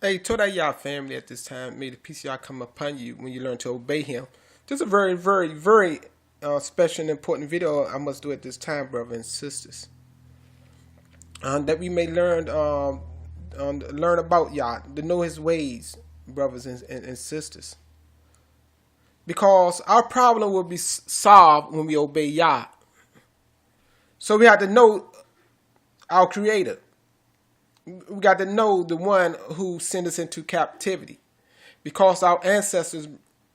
Hey, to that Yah family at this time, may the peace of Yah come upon you when you learn to obey Him. This is a very, very, very special and important video I must do at this time, brothers and sisters. That we may learn about Yah, to know His ways, brothers and sisters. Because our problem will be solved when we obey Yah. So we have to know our Creator. We got to know the one who sent us into captivity, because our ancestors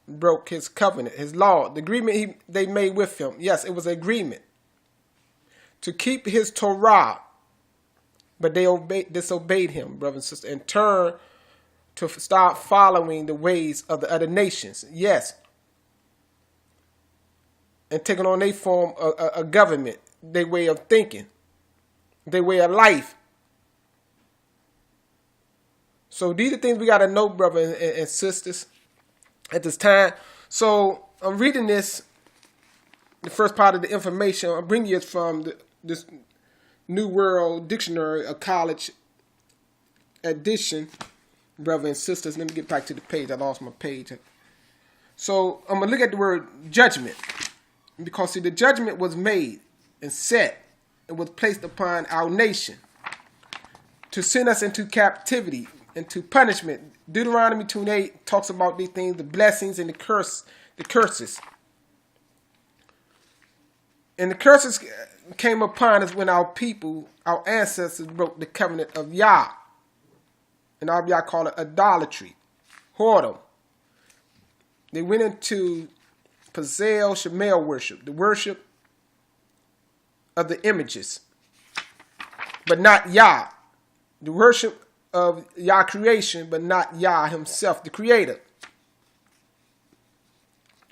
broke His covenant, His law, the agreement they made with Him. Yes, it was an agreement to keep His Torah, but they disobeyed Him, brothers and sisters, and turned to start following the ways of the other nations. Yes, and taking on their form a government, their way of thinking, their way of life. So these are things we got to know, brothers and sisters, at this time. So I'm reading this, the first part of the information. I'm bringing it from this New World Dictionary, a college edition, brothers and sisters. Let me get back to the page. I lost my page. So I'm going to look at the word judgment. Because, see, the judgment was made and set and was placed upon our nation to send us into captivity, into punishment. Deuteronomy 28 talks about these things, the blessings and the curses. And the curses came upon us when our people, our ancestors, broke the covenant of Yah. And our Yah called it idolatry, whoredom. They went into Pazel Shemal worship, the worship of the images, but not Yah. The worship of Yah creation, but not Yah Himself, the Creator.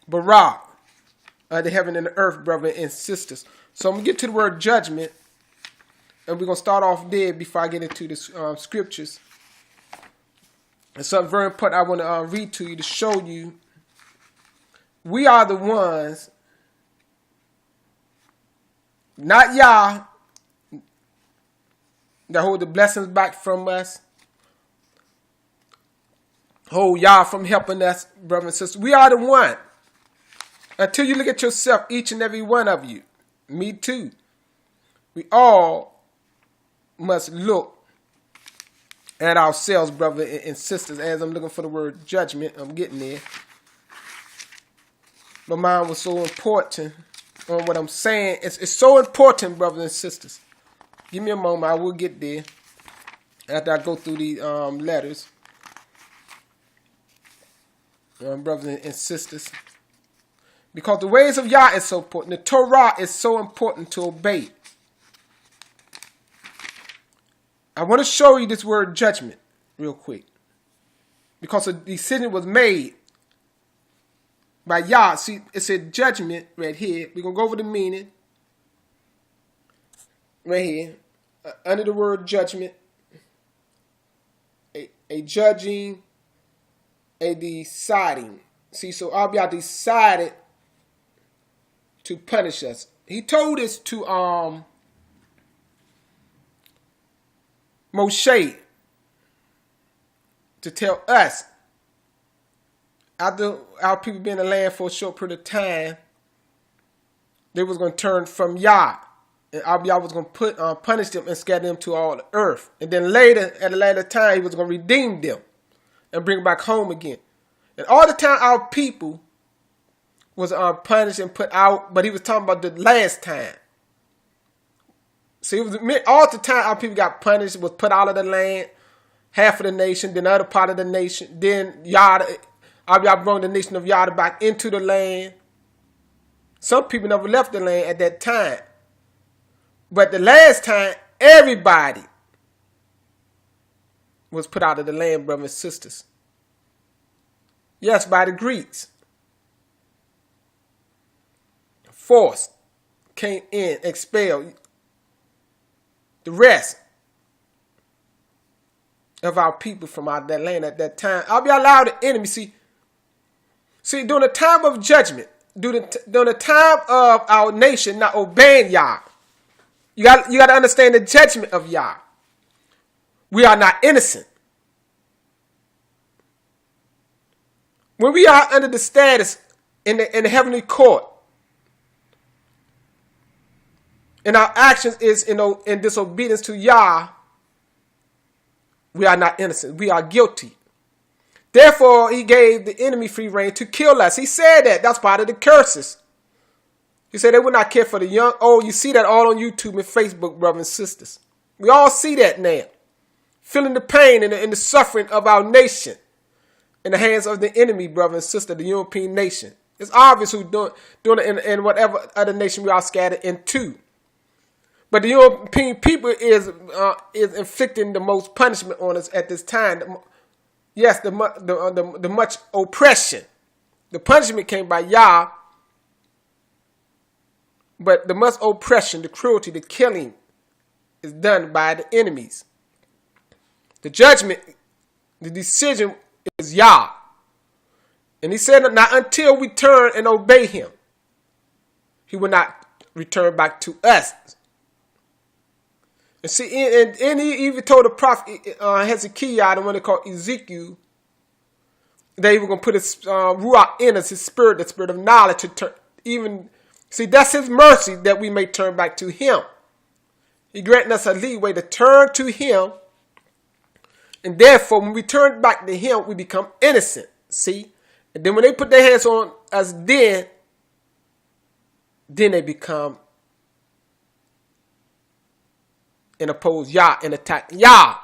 Bara, the heaven and the earth, brothers and sisters. So I'm going to get to the word judgment, and we're going to start off there before I get into the scriptures. And something very important I want to read to you to show you. We are the ones, not Yah, that hold the blessings back from us. Hold Yah from helping us, brothers and sisters. We are the one. Until you look at yourself, each and every one of you, me too, we all must look at ourselves, brothers and sisters. As I'm looking for the word judgment, I'm getting there. My mind was so important on what I'm saying. It's so important, brothers and sisters. Give me a moment. I will get there after I go through the letters. Brothers and sisters. Because the ways of Yah is so important. The Torah is so important to obey. I want to show you this word judgment real quick. Because a decision was made by Yah. See, it said judgment right here. We're going to go over the meaning. Right here. Under the word judgment. A judging. A deciding. See, so Abiyah decided to punish us. He told us to Moshe to tell us, after our people being in the land for a short period of time, they was going to turn from Yah. And Abiyah was going to punish them and scatter them to all the earth. And then later, at a later time, He was going to redeem them and bring them back home again. And all the time, our people was punished and put out, but He was talking about the last time. So it was all the time our people got punished, was put out of the land, half of the nation, then the other part of the nation, then Abiyah brought the nation of Yah back into the land. Some people never left the land at that time. But the last time, everybody was put out of the land, brothers and sisters. Yes, by the Greeks. Forced, came in, expelled. The rest of our people from out that land at that time. I'll be allowed the enemy. See, during the time of judgment, during the time of our nation not obeying Yah, you got to understand the judgment of Yah. We are not innocent. When we are under the status in the heavenly court, and our actions is in disobedience to Yah, we are not innocent. We are guilty. Therefore, he gave the enemy free rein to kill us. He said that. That's part of the curses. He said they would not care for the young. Oh, you see that all on YouTube and Facebook, brothers and sisters. We all see that now. Feeling the pain and the suffering of our nation in the hands of the enemy, brother and sister, the European nation. It's obvious who's doing it in whatever other nation we are scattered into. But the European people is inflicting the most punishment on us at this time. Yes, the much oppression. The punishment came by Yah, but the much oppression, the cruelty, the killing is done by the enemies. The judgment, the decision is Yah. And he said, not until we turn and obey him, he will not return back to us. And see, and he even told the prophet Hezekiah, the one they call Ezekiel, that he was going to put his ruach in us, his spirit, the spirit of knowledge, to turn. Even see, that's his mercy that we may turn back to him. He granted us a leeway to turn to him, and therefore, when we turn back to him, we become innocent. See, and then when they put their hands on us, then they become and oppose Yah and attack Yah.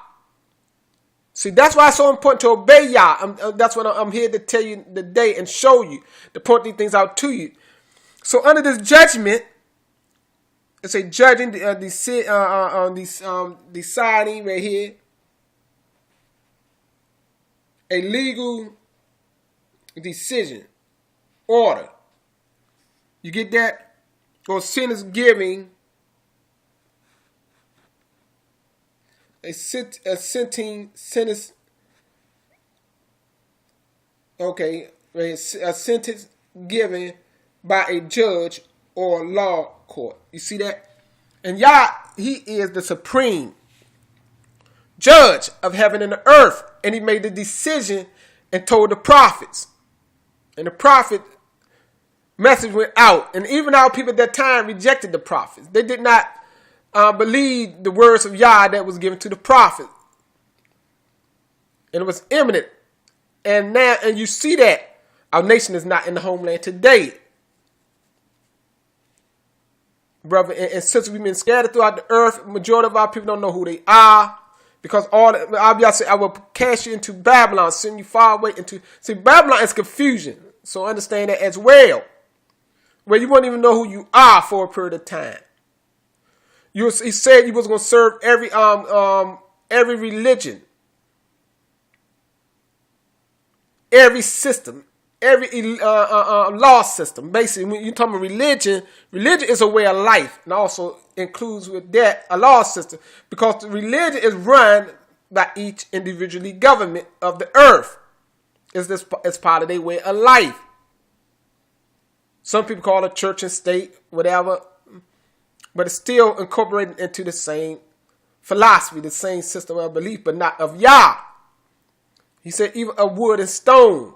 See, that's why it's so important to obey Yah. That's what I'm here to tell you today and show you, to point these things out to you. So under this judgment, it's a judging, deciding right here, a legal decision, order. You get that? Or sentence giving, a sentencing sentence. Okay, a sentence given by a judge or law court. You see that? And Yah, he is the supreme judge of heaven and the earth. And he made the decision and told the prophets. And the prophet message went out. And even our people at that time rejected the prophets. They did not believe the words of Yah that was given to the prophet. And it was imminent. And now, and you see that our nation is not in the homeland today. Brother and sister, we've been scattered throughout the earth. Majority of our people don't know who they are. Because I will cast you into Babylon, send you far away into. See, Babylon is confusion. So understand that as well. Where you won't even know who you are for a period of time. He said you was going to serve every religion, every system, every law system. Basically, when you're talking about religion, religion is a way of life, and also includes with that a law system, because the religion is run by each individually government of the earth. It's part of their way of life. Some people call it church and state, whatever. But it's still incorporated into the same philosophy, the same system of belief, but not of Yah. He said even of wood and stone.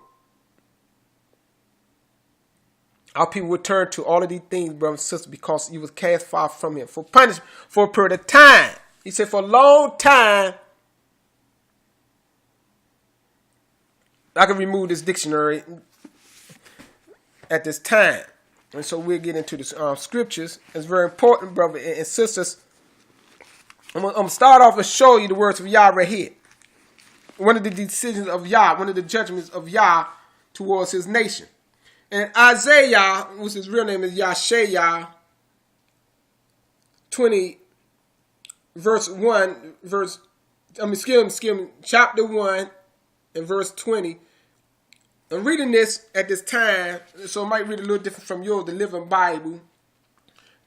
Our people would turn to all of these things, brothers and sisters, because he was cast far from him for punishment for a period of time. He said for a long time, I can remove this dictionary at this time. And so we'll get into the scriptures. It's very important, brothers and sisters. I'm going to start off and show you the words of Yah right here. One of the decisions of Yah, one of the judgments of Yah towards his nation. And Isaiah, which his real name is Yashayah, 20, chapter 1 and verse 20. I'm reading this at this time, so it might read a little different from yours, the Living Bible.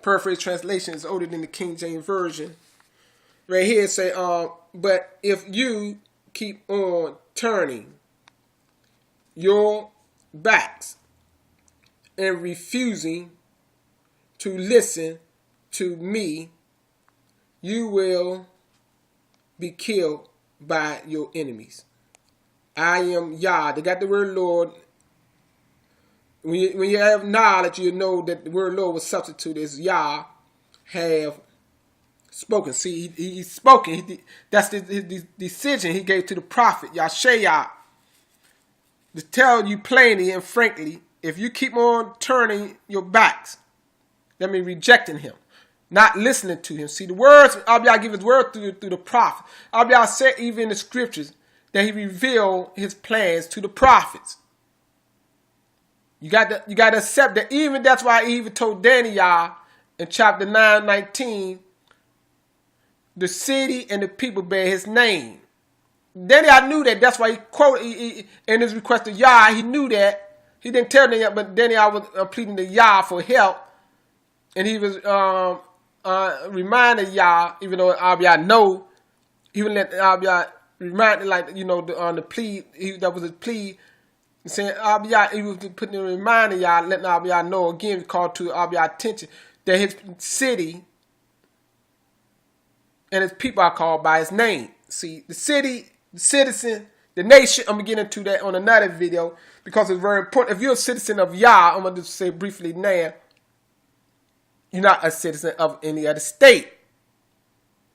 Paraphrase translation is older than the King James Version. Right here it say, but if you keep on turning your backs and refusing to listen to me, you will be killed by your enemies. I am Yah. They got the word Lord When you have knowledge, you know that the word Lord was substituted as Yah have spoken. See, he's spoken. That's the decision he gave to the prophet Yahshua to tell you plainly and frankly, if you keep on turning your backs, that means rejecting him, not listening to him. See, the words, Abiyah give his word through the prophet. Abiyah said even in the scriptures that he revealed his plans to the prophets. You got to accept that. Even that's why he even told Daniel in chapter 9:19, the city and the people bear his name. Daniel knew that. That's why he quoted in his request to Yah. He knew that. He didn't tell Daniel, but Daniel was pleading to Yah for help. And he was reminding Yah, even though Abiyah know, he would let Abiyah remind, like, you know, on the plea, that was his plea, saying Abiyah, he was putting a reminder Yah, letting Abiyah know again, called to Abiyah's attention that his city and his people are called by his name. See, the city, the citizen, the nation, I'm going to get into that on another video because it's very important. If you're a citizen of Yah, I'm going to just say briefly now, you're not a citizen of any other state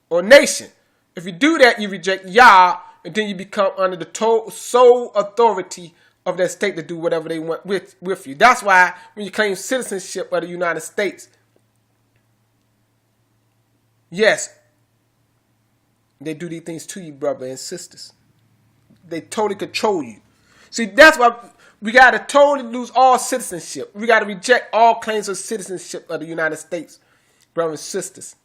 or nation. If you do that, you reject Yah, and then you become under the sole authority of that state to do whatever they want with you. That's why when you claim citizenship of the United States, yes, they do these things to you, brothers and sisters. They totally control you. See, that's why we got to totally lose all citizenship. We got to reject all claims of citizenship of the United States, brothers and sisters.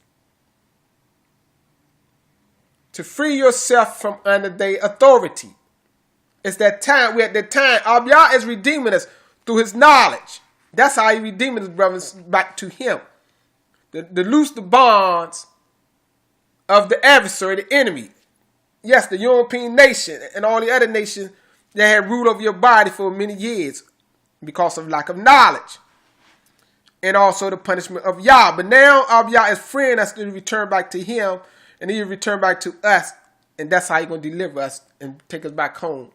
To free yourself from under their authority. It's that time. We're at that time. Abiyah is redeeming us through his knowledge. That's how he redeeming us, brothers, back to him. To loose the bonds of the adversary, the enemy. Yes, the European nation and all the other nations that had ruled over your body for many years because of lack of knowledge. And also the punishment of Yah. But now Abiyah is freeing us to return back to him, and he will return back to us. And that's how he's going to deliver us and take us back home.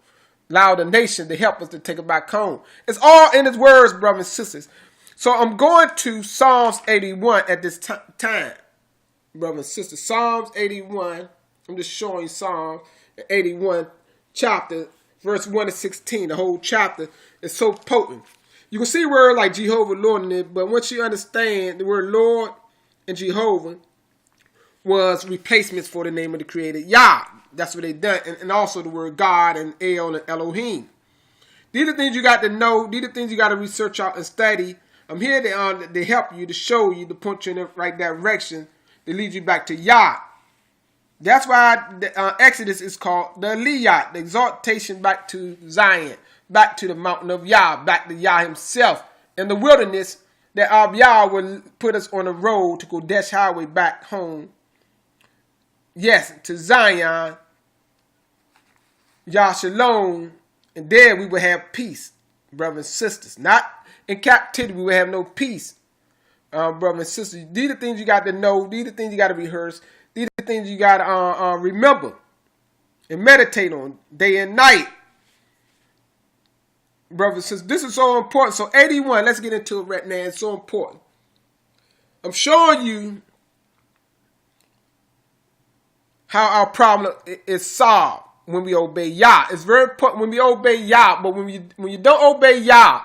Allow the nation to help us to take it back home. It's all in his words, brothers and sisters. So I'm going to Psalms 81 at this time, brothers and sisters. Psalms 81. I'm just showing you Psalms 81 chapter, verse 1 to 16. The whole chapter is so potent. You can see words like Jehovah, Lord in it, but once you understand the word Lord and Jehovah was replacements for the name of the Creator, Yah. That's what they done. And also the word God and El and Elohim. These are things you got to know. These are things you got to research out and study. I'm here to help you, to show you, to point you in the right direction, to lead you back to Yah. That's why the, Exodus is called the Aliyah, the exaltation back to Zion, back to the mountain of Yah, back to Yah himself. In the wilderness, that Abiyah will put us on a road to Kodesh Highway back home. Yes, to Zion, Yah Shalom, and there we will have peace, brothers and sisters. Not in captivity, we will have no peace, brothers and sisters. These are the things you got to know. These are the things you got to rehearse. These are the things you got to remember and meditate on day and night, brothers and sisters. This is so important. So 81, let's get into it right now. It's so important. I'm showing you how our problem is solved when we obey Yah. It's very important when we obey Yah, but when you don't obey Yah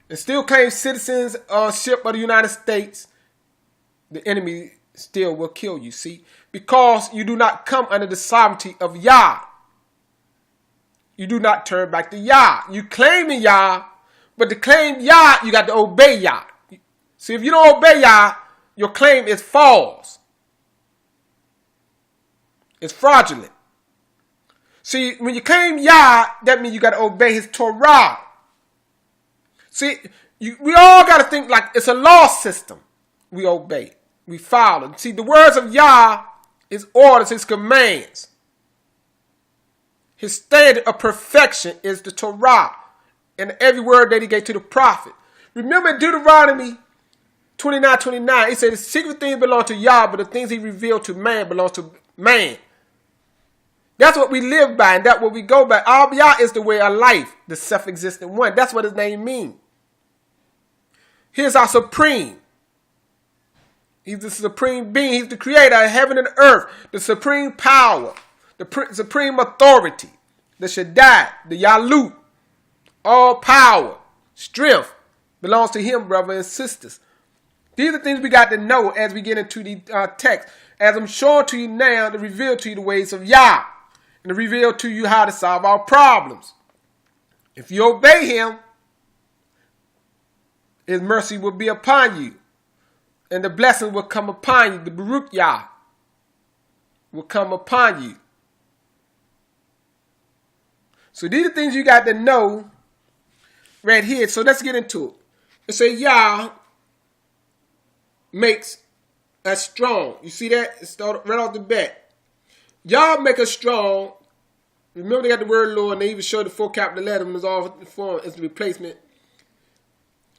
and still claim citizenship of the United States, the enemy still will kill you, see? Because you do not come under the sovereignty of Yah. You do not turn back to Yah. You claim Yah, but to claim Yah, you got to obey Yah. See, if you don't obey Yah, your claim is false. It's fraudulent. See, when you claim Yah, that means you got to obey his Torah. See, we all got to think like it's a law system. We obey. We follow. See, the words of Yah, his orders, his commands. His standard of perfection is the Torah. And every word that he gave to the prophet. Remember Deuteronomy 29:29. He said the secret things belong to Yah, but the things he revealed to man belongs to man. That's what we live by, and that's what we go by. Yah is the way of life, the self-existent one. That's what his name means. He's our supreme. He's the supreme being. He's the creator of heaven and earth, the supreme power, the supreme authority, the Shaddai, the Yalut. All power, strength belongs to him, brothers and sisters. These are things we got to know as we get into the text. As I'm showing to you now, to reveal to you the ways of Yah, and to reveal to you how to solve our problems. If you obey him, his mercy will be upon you, and the blessing will come upon you. The Baruch Yah will come upon you. So these are things you got to know right here. So let's get into it. It says Yah makes us strong. You see that? It started right off the bat. Yah make us strong. Remember they got the word Lord, and they even showed the full capital letter when it's all form as the replacement.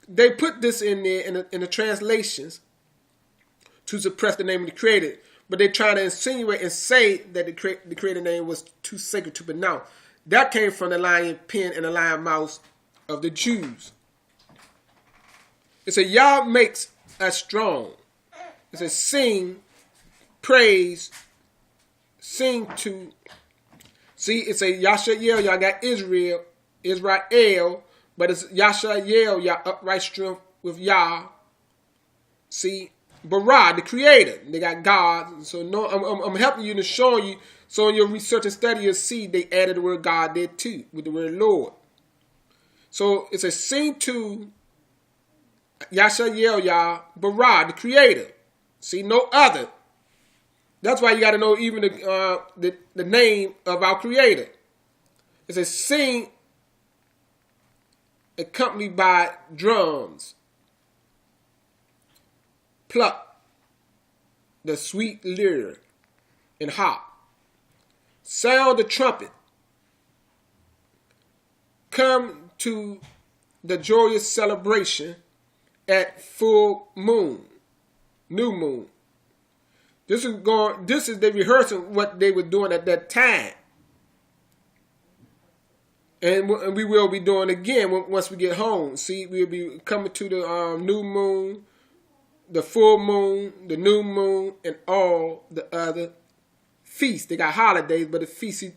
They put this in there in the translations to suppress the name of the Creator, but they try to insinuate and say that the Creator name was too sacred to pronounce. That came from the lion pen and the lion mouth of the Jews. It says Yah makes us strong. It says sing, praise, sing to. See, it's a Yashael, y'all got Israel, but it's Yashael, y'all upright strength with Yah. See, Bara, the creator, they got God. So no, I'm helping you to show you. So in your research and study, you'll see they added the word God there too, with the word Lord. So it's a sing to Yashael, Yah, Bara, the creator. See, no other. That's why you got to know even the name of our Creator. It says sing accompanied by drums. Pluck the sweet lyre and harp. Sound the trumpet. Come to the joyous celebration at full moon, new moon. This is they rehearsing what they were doing at that time. And we will be doing again once we get home. See, we'll be coming to the new moon, the full moon, the new moon, and all the other feasts. They got holidays, but the feasts,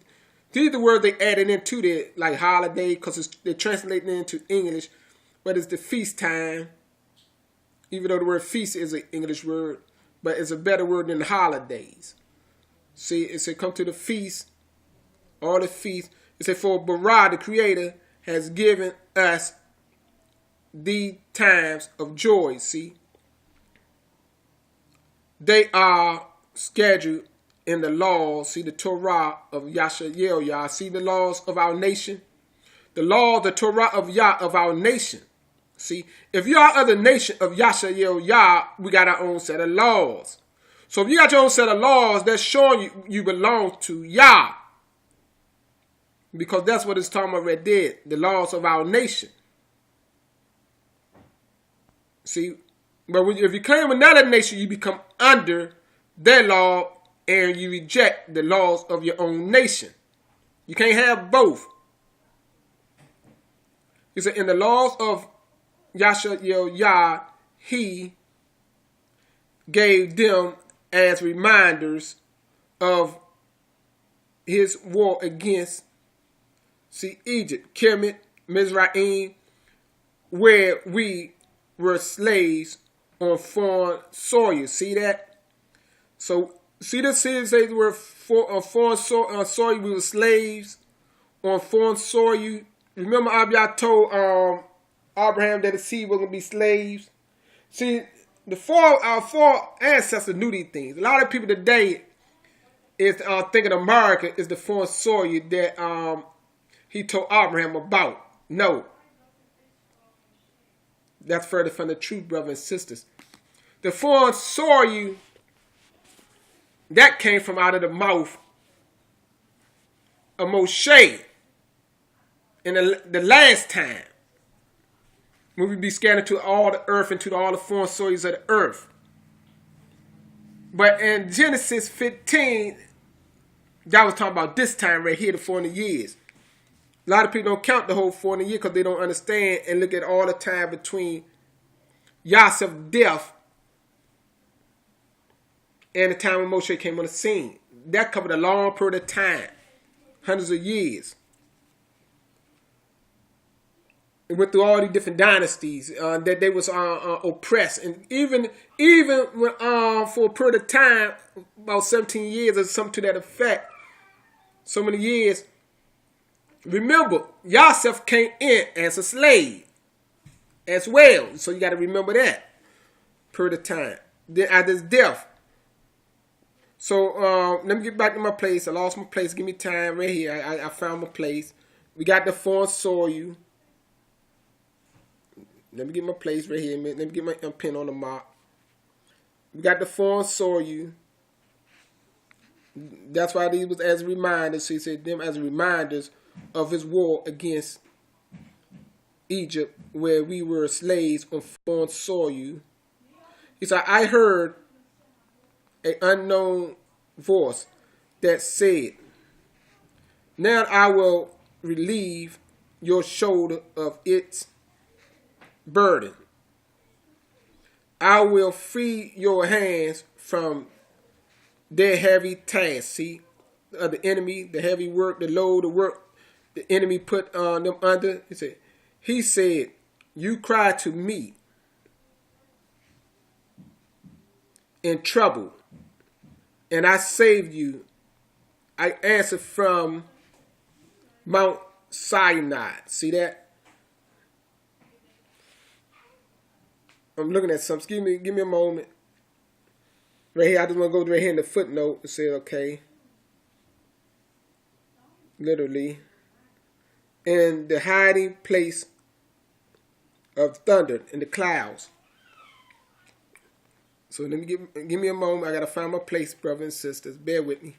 these are the words they added into there, like holiday, because they're translating it into English, but it's the feast time. Even though the word feast is an English word, but it's a better word than holidays. See, it said come to the feast, all the feasts. It said for Bara, the Creator, has given us the times of joy. See, they are scheduled in the laws. See, the Torah of Yashael, Yah. See the laws of our nation. The law, the Torah of Yah of our nation. See, if you are other nation of Yashael, Yah, we got our own set of laws. So if you got your own set of laws, that's showing you belong to Yah. Because that's what it's talking about right there, the laws of our nation. See, but if you claim another nation, you become under their law and you reject the laws of your own nation. You can't have both. He said, in the laws of Yashael, Yah, he gave them as reminders of his war against, see, Egypt, Kemet, Mizraim, where we were slaves on foreign soil. See that? So, see this here, say we're on foreign soil, we were slaves on foreign soil. Remember, Abiyah told Abraham that his seed was going to be slaves. See, our four ancestors knew these things. A lot of people today is thinking America is the foreign soil that he told Abraham about. No. That's further from the truth, brothers and sisters. The foreign soil, that came from out of the mouth of Moshe in the last time. When we be scattered to all the earth and to all the foreign soils of the earth. But in Genesis 15, That was talking about this time right here, the 400 years. A lot of people don't count the whole 400 years because they don't understand and look at all the time between Yah's death and the time when Moshe came on the scene. That covered a long period of time, hundreds of years. It went through all these different dynasties that they was oppressed, and even when, for a period of time, about 17 years or something to that effect, so many years. Remember, Yosef came in as a slave as well, so you got to remember that period of time. Then at his death. So let me get back to my place. I lost my place. Give me time right here. I found my place. We got the foreign soil. Let me get my place right here. Let me get my pen on the map. We got the foreign soil. That's why these was as reminders. So he said them as reminders of his war against Egypt, where we were slaves on foreign soil. He said, I heard an unknown voice that said, now I will relieve your shoulder of its burden. I will free your hands from their heavy task. See, the enemy, the heavy work, the load, the work the enemy put on them under. He said, you cried to me in trouble, and I saved you. I answered from Mount Sinai. See that? I'm looking at something. Give me a moment. Right here, I just want to go right here in the footnote and say, okay, literally, in the hiding place of thunder in the clouds. So let me give me a moment. I gotta find my place, brothers and sisters. Bear with me.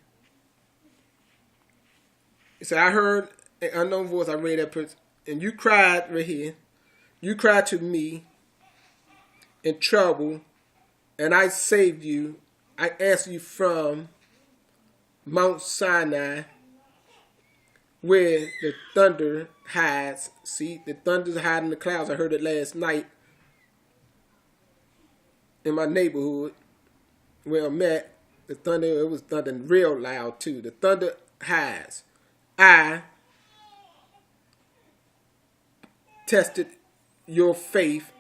He said, I heard an unknown voice. I read that person, and you cried right here. You cried to me in trouble, and I saved you. I answered you from Mount Sinai, where the thunder hides. See, the thunder's hiding in the clouds. I heard it last night in my neighborhood where I'm at. The thunder, it was thundering real loud too. The thunder hides. I tested your faith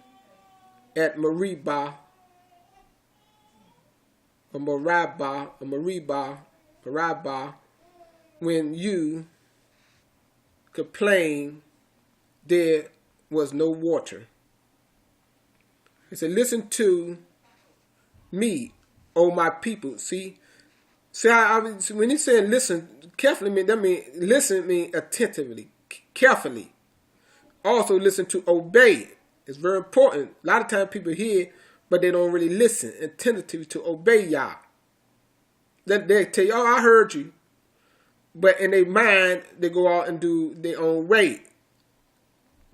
at Meribah, when you complained there was no water. He said, listen to me, O my people. See when he said listen carefully, that means listen means attentively, carefully. Also listen to obey. It's very important. A lot of times people hear, but they don't really listen attentively to obey Yah. They tell you, oh, I heard you. But in their mind, they go out and do their own way.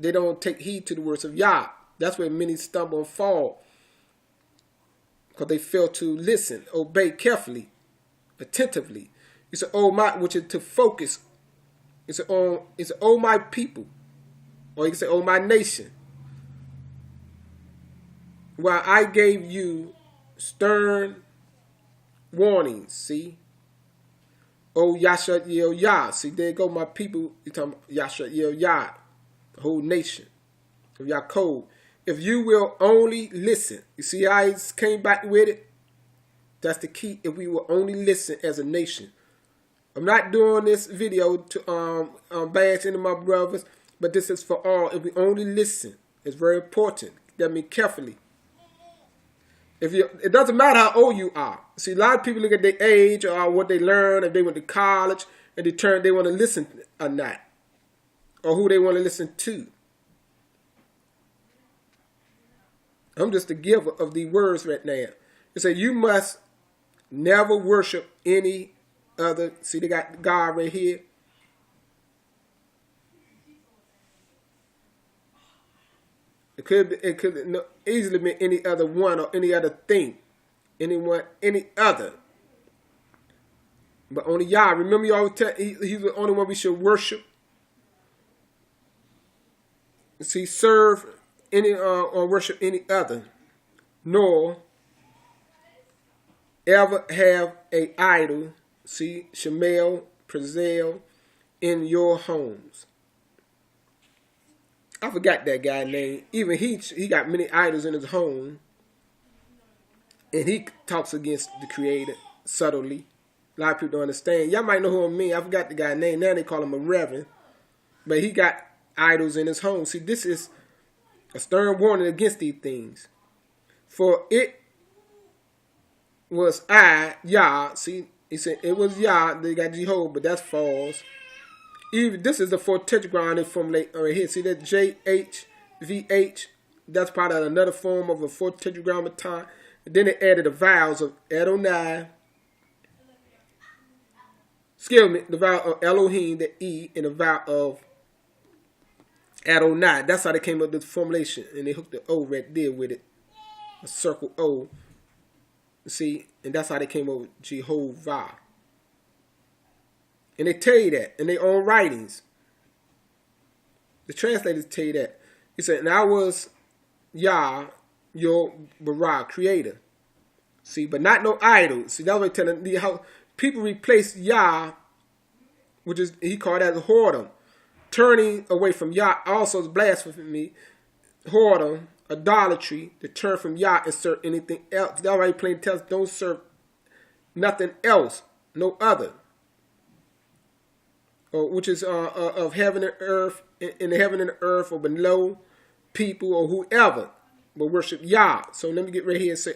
They don't take heed to the words of Yah. That's where many stumble and fall. Because they fail to listen, obey carefully, attentively. He said, oh my, which is to focus. He said, oh my people. Or you can say, oh my nation. While I gave you stern warnings, see? Oh Yasha Yel Yah. See, there go my people. You talking about Yasha Yel Yah, the whole nation of Yaakov. If you will only listen. You see how I came back with it? That's the key. If we will only listen as a nation. I'm not doing this video to bash into my brothers, but this is for all. If we only listen, it's very important. That means carefully. It doesn't matter how old you are. See, a lot of people look at their age or what they learn, if they went to college, and they want to listen or not, or who they want to listen to. I'm just the giver of these words right now. It says you must never worship any other. See, they got God right here. It could easily mean any other one or any other thing. Any other. But only Yah. Remember, you always tell he's the only one we should worship. See, serve any or worship any other, nor ever have a idol. See, Shemel, Prezel, in your homes. I forgot that guy's name. Even he got many idols in his home, and he talks against the Creator subtly. A lot of people don't understand. Y'all might know who I mean. I forgot the guy's name. Now they call him a reverend. But he got idols in his home. See, this is a stern warning against these things. For it was I, Yah. See, he said it was Yah. They got Jehovah, but that's false. Even this is the fourth tetragram they formulate right here. See that JHVH? That's part of another form of a fourth tetragrammaton. And then they added the vowels of Adonai. Excuse me, the vowel of Elohim, the E, and the vowel of Adonai. That's how they came up with the formulation. And they hooked the O right there with it. A circle O. See? And that's how they came up with Jehovah. And they tell you that in their own writings. The translators tell you that. He said, and I was Yah, your Bara, creator. See, but not no idol. See, that's what they're telling you how people replace Yah, which is, he called that whoredom. Turning away from Yah also is blasphemy, whoredom, idolatry, to turn from Yah and serve anything else. That's why he plain tells us, don't serve nothing else, no other. Which is of heaven and earth, in the heaven and the earth, or below people or whoever, but worship Yah. So let me get right here and say,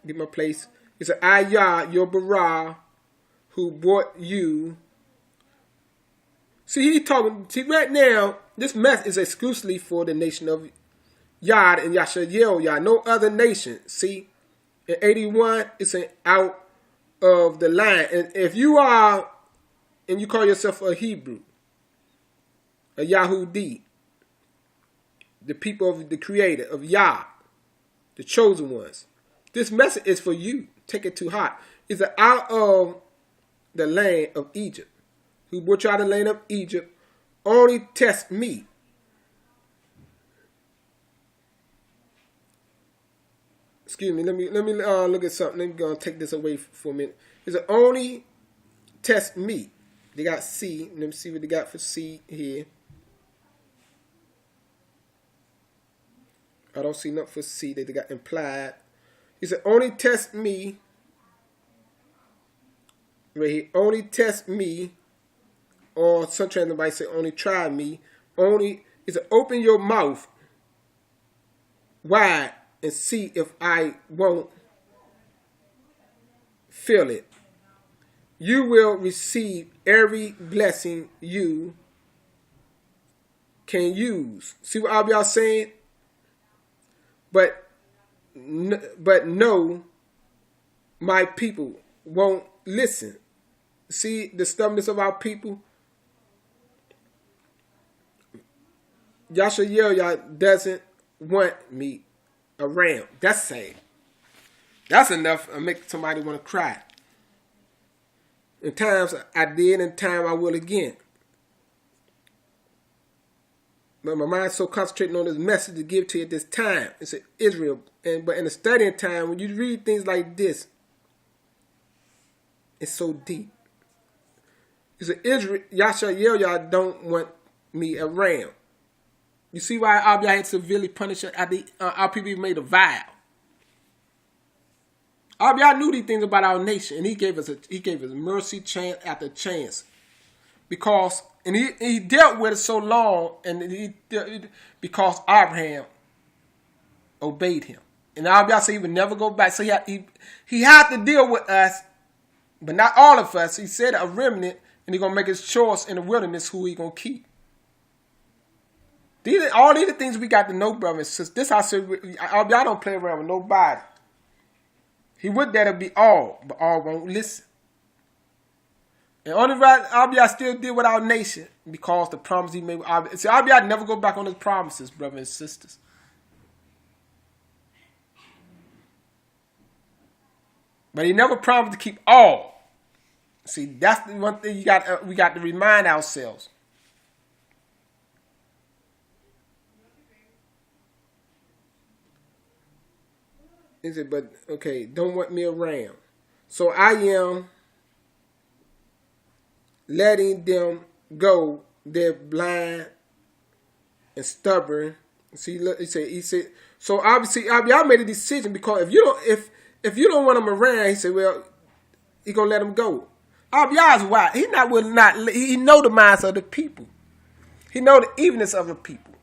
get my place. It's an I Yah, your Bara, who brought you. See, he talking. See, right now, this message is exclusively for the nation of Yah and Yashael Yah, no other nation. See, in 81, it's an out of the line. And if you are, and you call yourself a Hebrew, a Yahudi, the people of the Creator, of Yah, the chosen ones, this message is for you. Take it to heart. It's out of the land of Egypt. Who brought you out of the land of Egypt? Only test me. Excuse me. Let me look at something. Let me go and take this away for a minute. It's only test me. They got C. Let me see what they got for C here. I don't see nothing for C that they got implied. He said, only test me. Right here. Only test me. Or some translation might say, only try me. Only, he said, open your mouth wide and see if I won't fill it. You will receive every blessing you can use. See what y'all saying? But no, my people won't listen. See the stubbornness of our people? Yashael doesn't want me around. That's sad. That's enough to make somebody want to cry. In times I did, in time I will again. But my mind's so concentrating on this message to give to you at this time. It's Israel. But in the studying time, when you read things like this, it's so deep. It's Israel. Yashael don't want me around. You see why Abiyah had severely punished our people made a vow. Abiyah knew these things about our nation, and he gave us mercy chance after chance, because he dealt with it so long, and because Abraham obeyed him, and Abiyah said he would never go back. So he had to deal with us, but not all of us. He said a remnant, and he's gonna make his choice in the wilderness who he gonna keep. All these are things we got to know, brothers and sisters. This I said, y'all don't play around with nobody. He would that it be all, but all won't listen. And only right, Abiyah still deal with our nation because the promise he made with Abiyah. See, Abiyah never go back on his promises, brothers and sisters. But he never promised to keep all. See, that's the one thing we got to remind ourselves. He said, but okay, don't want me around. So I am letting them go. They're blind and stubborn. See, look, he said. So obviously, y'all made a decision, because if you don't want him around, he said, well, he gonna let him go. Y'all's why he not will not. He know the minds of the people. He know the evenness of the people.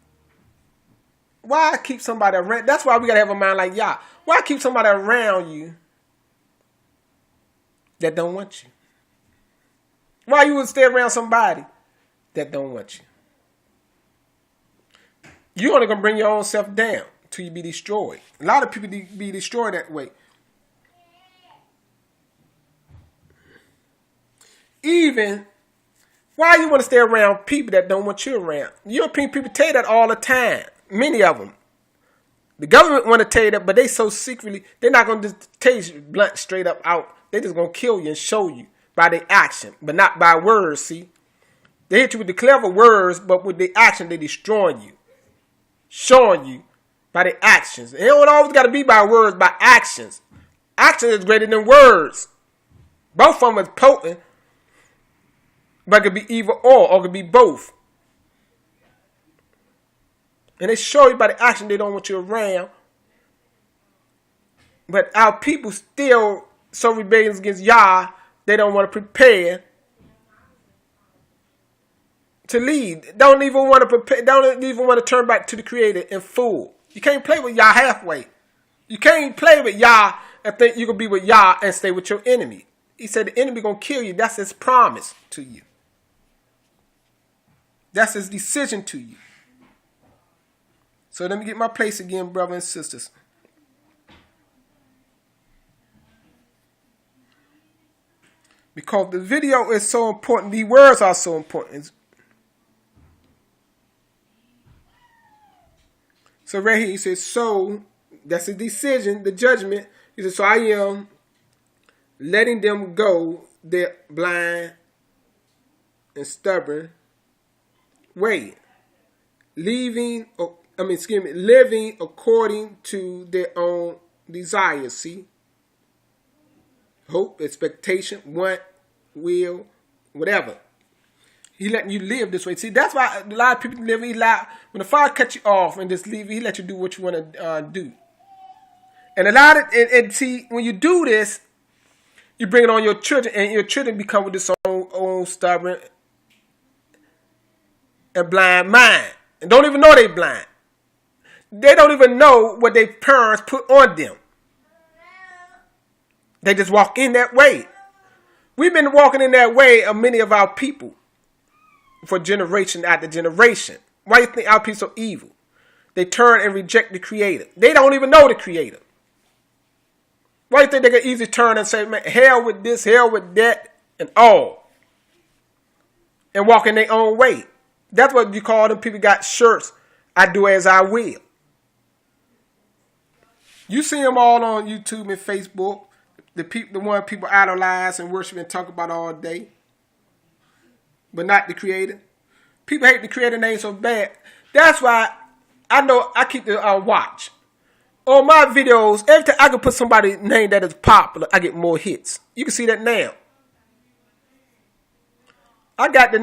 Why keep somebody around? That's why we gotta have a mind like y'all. Why keep somebody around you that don't want you? Why you would stay around somebody that don't want you? You're only gonna bring your own self down till you be destroyed. A lot of people be destroyed that way. Even why you want to stay around people that don't want you around? European people tell you that all the time. Many of them. The government want to tell you that, but they so secretly, they're not going to just tell you blunt straight up out. They just going to kill you and show you by their action, but not by words, see? They hit you with the clever words, but with the action, they destroying you. Showing you by their actions. It don't always got to be by words, by actions. Action is greater than words. Both of them is potent, but it could be either or it could be both. And they show you by the action they don't want you around. But our people still so rebellious against Yah, they don't want to prepare to lead. Don't even want to prepare. Don't even want to turn back to the Creator in full. You can't play with Yah halfway. You can't play with Yah and think you can be with Yah and stay with your enemy. He said the enemy gonna kill you. That's his promise to you. That's his decision to you. So let me get my place again, brothers and sisters. Because the video is so important. The words are so important. So right here he says, so that's a decision, the judgment. He says, so I am letting them go. They're blind and stubborn. Wait. Living according to their own desires. See? Hope, expectation, want, will, whatever. He letting you live this way. See, that's why a lot of people live. When the Father cut you off and just leave, he let you do what you want to do. And a lot of and see, when you do this, you bring it on your children, and your children become with this own stubborn and blind mind, and don't even know they blind. They don't even know what their parents put on them. They just walk in that way. We've been walking in that way of many of our people for generation after generation. Why do you think our people so evil? They turn and reject the Creator. They don't even know the Creator. Why do you think they can easily turn and say, man, hell with this, hell with that, and all, and walk in their own way? That's what you call them people got shirts, I do as I will. You see them all on YouTube and Facebook. The one people idolize and worship and talk about all day. But not the Creator. People hate the Creator name so bad. That's why I know I keep the watch. On my videos, every time I can put somebody's name that is popular, I get more hits. You can see that now. I got the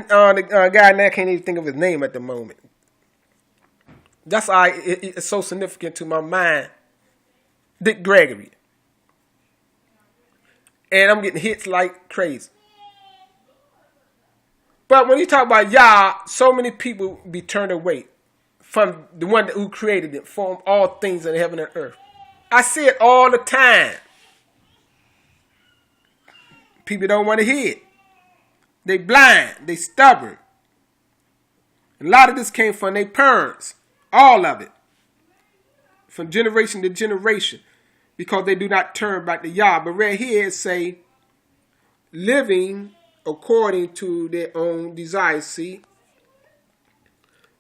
guy now, I can't even think of his name at the moment. That's why it's so significant to my mind. Dick Gregory. And I'm getting hits like crazy. But when you talk about Yah, so many people be turned away from the one who created it, formed all things in heaven and earth. I see it all the time. People don't want to hear it. They blind. They stubborn. A lot of this came from their parents. All of it. From generation to generation. Because they do not turn back to Yah. But right here it say, living according to their own desires. See?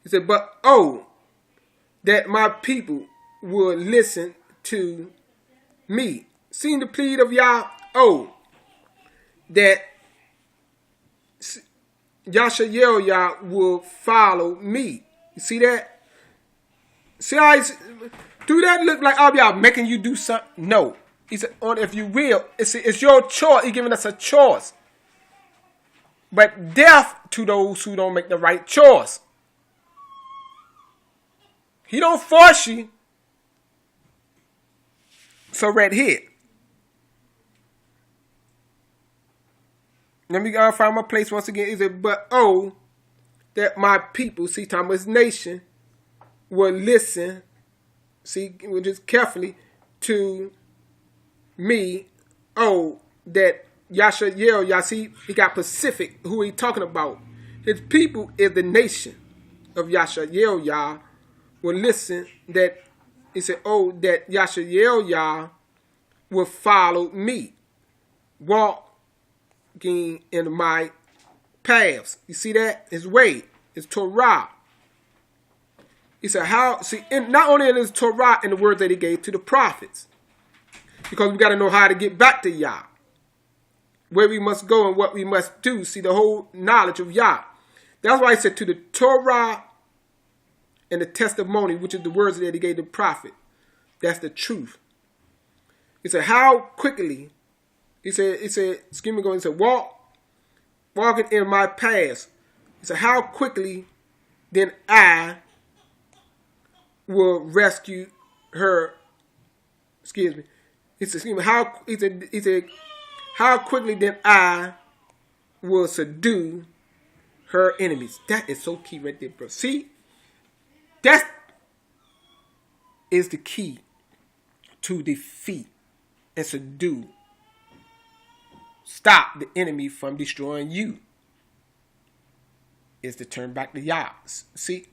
He said, but oh, that my people would listen to me. Seeing the plead of Yah, oh, that Yasha will follow me. You see that? See how do that look like y'all making you do something? No. He said, if you will, it's your choice. He's giving us a choice. But death to those who don't make the right choice. He don't force you. So right here. Let me find my place once again. He said, but oh, that my people, see, Thomas nation, will listen, see, just carefully to me. Oh, that Yasha y'all see, he got Pacific, who he talking about. His people is the nation of Yasha y'all will listen, that he said, oh, that Yasha y'all will follow me, walking in my paths. You see that? His way, his Torah. He said, how, see, not only in his Torah and the words that he gave to the prophets, because we got to know how to get back to Yah, where we must go and what we must do. See, the whole knowledge of Yah. That's why he said to the Torah and the testimony, which is the words that he gave the prophet. That's the truth. He said, how quickly, he said, excuse me, he said, walking in my paths. He said, how quickly then I will rescue her. Excuse me. He said, excuse me, he said, how quickly then I will subdue her enemies. That is so key right there, bro. See? That is the key to defeat and subdue. Stop the enemy from destroying you. Is to turn back to Yah. See?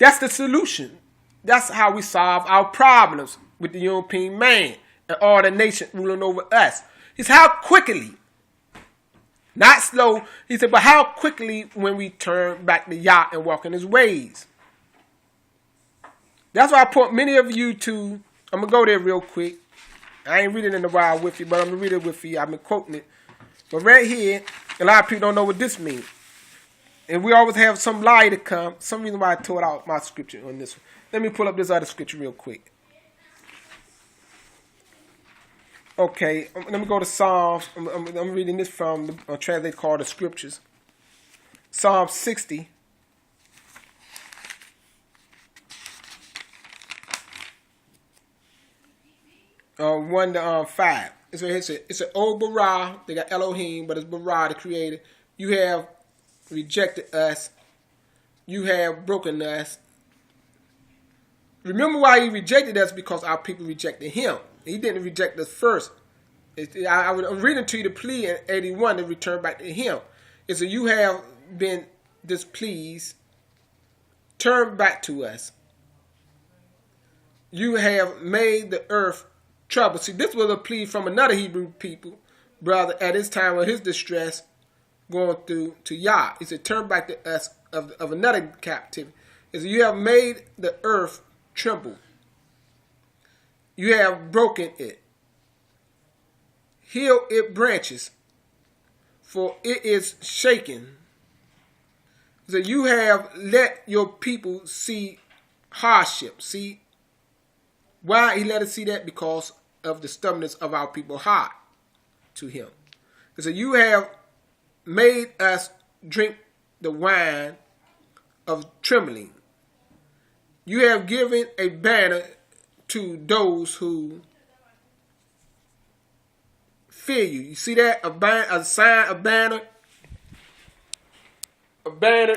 That's the solution. That's how we solve our problems with the European man and all the nation ruling over us. He said, how quickly, not slow, he said, but how quickly when we turn back to Yah and walk in his ways. That's why I point many of you to, I'm going to go there real quick. I ain't reading it in a while with you, but I'm going to read it with you. I've been quoting it. But right here, a lot of people don't know what this means. And we always have some lie to come. Some reason why I tore out my scripture on this one. Let me pull up this other scripture real quick. Okay, let me go to Psalms. I'm reading this from a translation called the Scriptures. Psalm 60. One to 5. It's an old Bara. They got Elohim, but it's Bara, the Creator. You have rejected us. You have broken us. Remember why he rejected us? Because our people rejected him. He didn't reject us first. I'm reading to you the plea in 81 to return back to him. It said, you have been displeased. Turn back to us. You have made the earth trouble. See, this was a plea from another Hebrew people, brother, at his time of his distress, going through to Yah. He said, turn back to us of another captivity. He said, you have made the earth tremble. You have broken it. Heal its branches, for it is shaken. So you have let your people see hardship. See why he let us see that? Because of the stubbornness of our people heart to him. So you have made us drink the wine of trembling. You have given a banner to those who fear you. You see that? A sign, a banner. A banner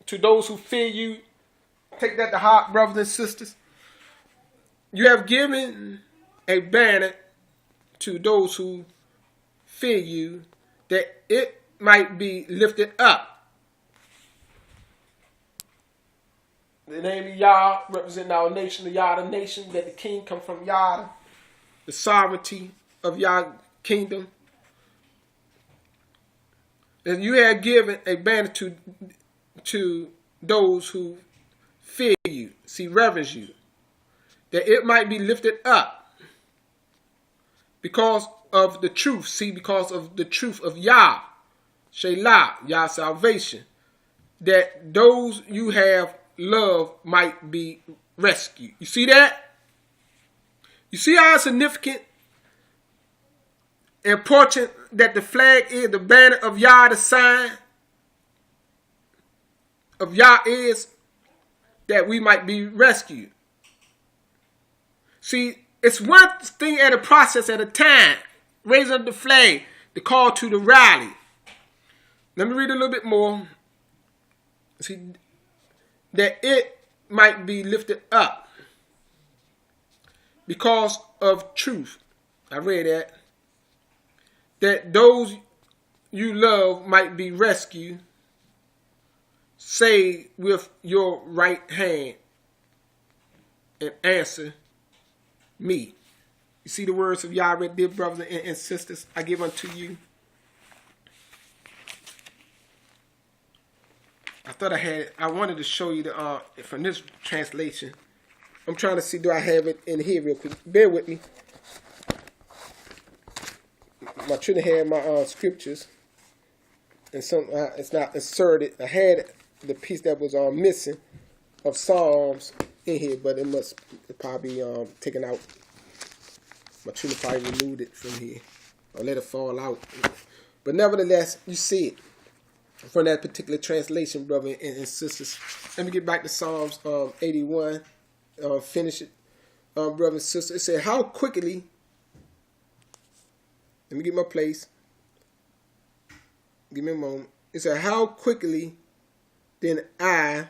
to those who fear you. Take that to heart, brothers and sisters. You have given a banner to those who fear you, that it might be lifted up. The name of Yah representing our nation, the Yah, the nation, that the king come from Yah, the sovereignty of Yah kingdom. And you have given a banner to those who fear you, see, reverence you, that it might be lifted up because of the truth. See, because of the truth of Yah, Shelah, Yah salvation, that those you have loved might be rescued. You see that? You see how significant, important that the flag is, the banner of Yah, the sign of Yah is that we might be rescued. See, it's one thing at a process at a time. Raise up the flag, the call to the rally. Let me read a little bit more. See, that it might be lifted up because of truth. I read that. That those you love might be rescued. Say with your right hand and answer me. You see the words of Yah right there, brothers and sisters, I give unto you. I wanted to show you the from this translation. I'm trying to see, do I have it in here real quick? Bear with me. I should have had my scriptures, and some it's not inserted. I had the piece that was missing of Psalms in here, but it probably taken out. My tuner probably removed it from here, or let it fall out. But nevertheless, you see it from that particular translation, brother and sisters. Let me get back to Psalms 81. Finish it, brother and sister. It said, "How quickly." Let me get my place. Give me a moment. It said, "How quickly then I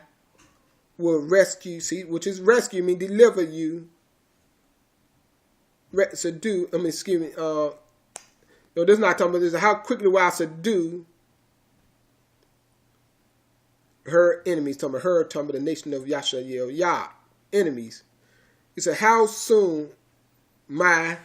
will rescue." See, which is rescue mean deliver you. Subdue. Excuse me. No, this is not talking about this. How quickly will I subdue her enemies? Talking about her. Talking about the nation of Yashael, Yah enemies. He said, "How soon my